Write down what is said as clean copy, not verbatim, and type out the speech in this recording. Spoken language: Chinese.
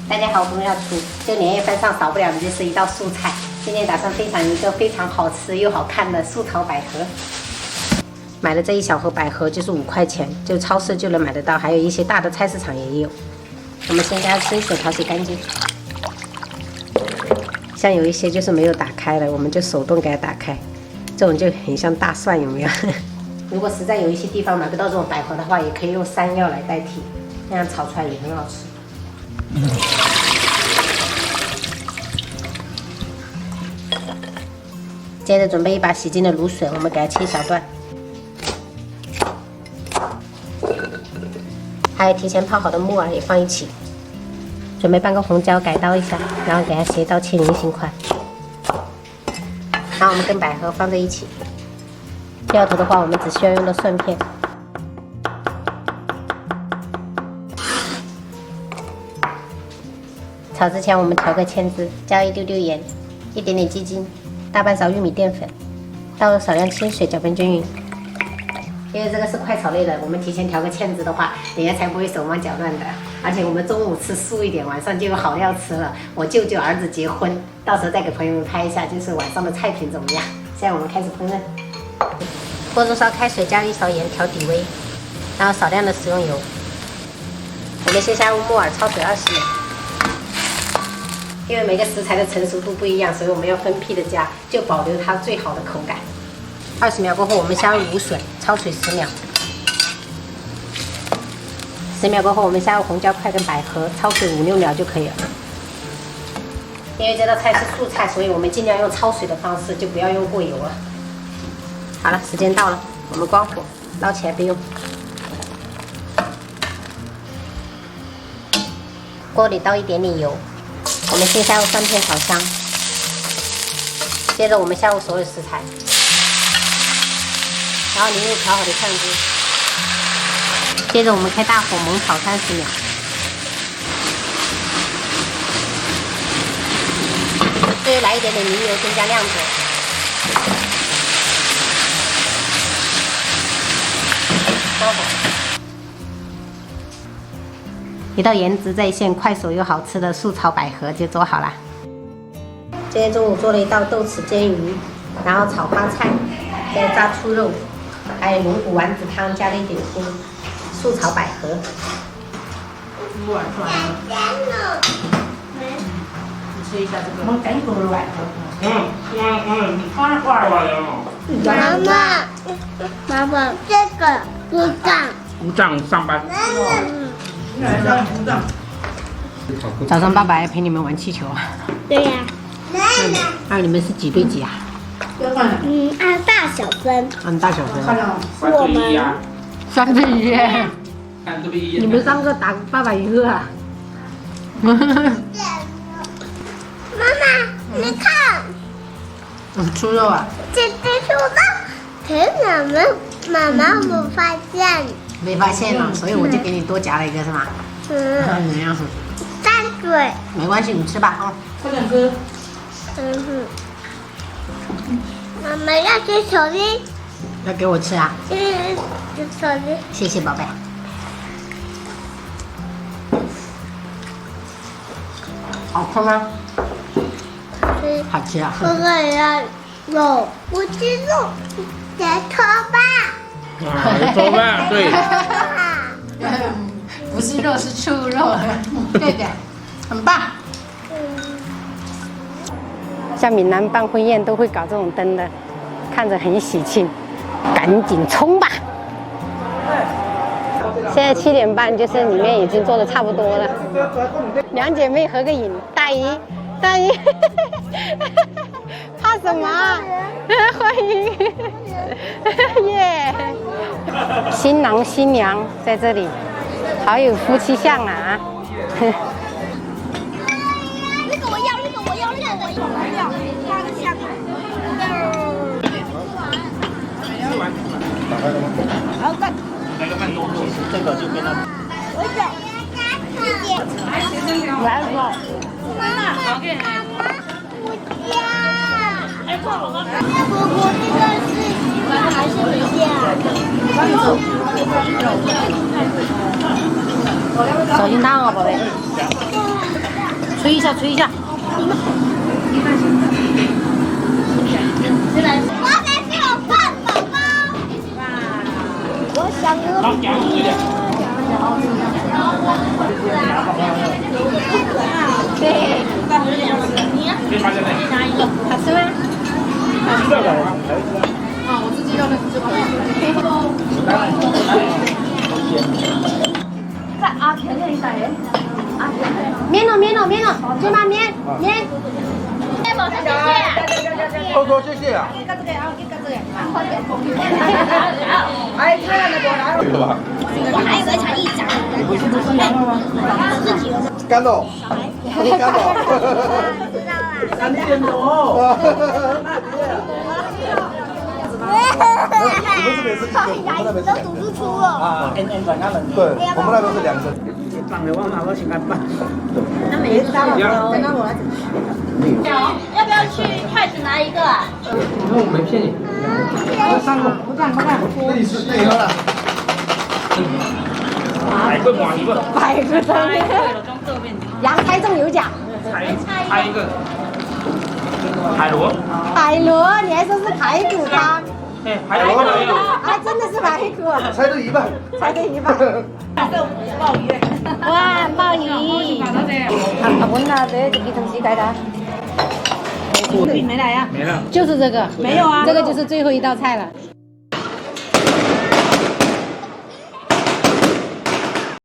大家好，我们要煮，就年夜饭上少不了的就是一道素菜。今天打算分享一个非常好吃又好看的素炒百合。买了这一小盒百合就是5块钱，就超市就能买得到，还有一些大的菜市场也有。我们先给它清水淘洗干净。像有一些就是没有打开的，我们就手动给它打开。这种就很像大蒜，有没有？如果实在有一些地方买不到这种百合的话，也可以用山药来代替，那样炒出来也很好吃。接着准备一把洗净的芦笋，我们给它切小段。还有提前泡好的木耳也放一起。准备半个红椒，改刀一下，然后给它斜刀切菱形块。然后我们跟百合放在一起。料头的话，我们只需要用到蒜片。炒之前我们调个芡汁，加一丢丢盐，一点点鸡精，大半勺玉米淀粉，倒入少量清水，搅拌均匀。因为这个是快炒类的，我们提前调个芡汁的话，人家才不会手忙脚乱的。而且我们中午吃素一点，晚上就有好料吃了。我舅舅儿子结婚，到时候再给朋友们拍一下，就是晚上的菜品怎么样。现在我们开始烹饪。锅中烧开水，加1勺盐调底煨，然后少量的食用油。我们先下入木耳，焯水20秒。因为每个食材的成熟度不一样，所以我们要分批的加，就保留它最好的口感。20秒过后，我们下入芦笋，焯水10秒。10秒过后，我们下入红椒块跟百合，焯水5、6秒就可以了。因为这道菜是素菜，所以我们尽量用焯水的方式，就不要用过油了。好了，时间到了，我们关火，捞起来备用。锅里倒一点点油。我们先下入蒜片炒香，接着我们下入所有食材，然后淋入调好的酱汁，接着我们开大火猛炒30秒，最后来一点点明油，增加亮度。关火。一道颜值在线、快手又好吃的素炒百合就做好了。今天中午做了一道豆豉煎鱼，然后炒花菜，还有炸兔肉，还有龙骨丸子汤，加了一点葱，素炒百合。你吃一下这个。我赶紧做了百合。你放了挂了。妈妈，这个鼓掌。鼓掌上班。早上爸爸还陪你们玩气球啊？对呀。那你们是几对几啊？按大小分。按大小分。我们3对1。你们3个打爸爸1个啊？妈妈，你看。猪肉啊？这猪肉，可是妈妈没发现。没发现呢，所以我就给你多夹了一个，是吗？怎样？沾嘴。没关系，你吃吧啊。快点吃。妈妈要吃手机。要给我吃啊？吃手机。谢谢宝贝。好吃吗？好吃啊。哥哥也要肉，不吃肉，别拖把。做饭对。不是肉，是畜肉。对对，很棒。像闽南办婚宴都会搞这种灯的，看着很喜庆。赶紧冲吧！现在7点半，就是里面已经做的差不多了。2姐妹合个影，大姨，怕什么？欢迎，耶！新郎新娘在这里，好有夫妻相啊！那个我要，那个我要，那个我要，画个像。好的。这个就跟他。我想。谢谢。来了。妈妈，我家。姑姑，这个是喜欢还是回家？手心烫啊，宝贝。吹一下，吹一下。我得是有饭宝宝。我想喝。好，加入一点。对，可以放在那里。拿一个，好吃吗？这个吗？面了，面了，面了，舅妈面面。多多谢谢啊。对吧？我还以为才一张。干豆，干豆。知道你们这边是一个，我们那边是都两个。读不出了。啊，N 转他们。对，我们那边是两个。放的话，我先干办。那没事，一样。要不要去筷子拿一个啊？我没骗你。那你是对了。海龟毛一个，百个汤，羊胎重有奖。猜一个。海螺。海螺，你还说是排骨汤？哎，海螺没有。还真的是排骨，猜对一半。猜对一半。哇，鲍鱼！啊，问了，这就变成膝盖的。没来呀？没了。就是这个，没有啊，这个就是最后一道菜了。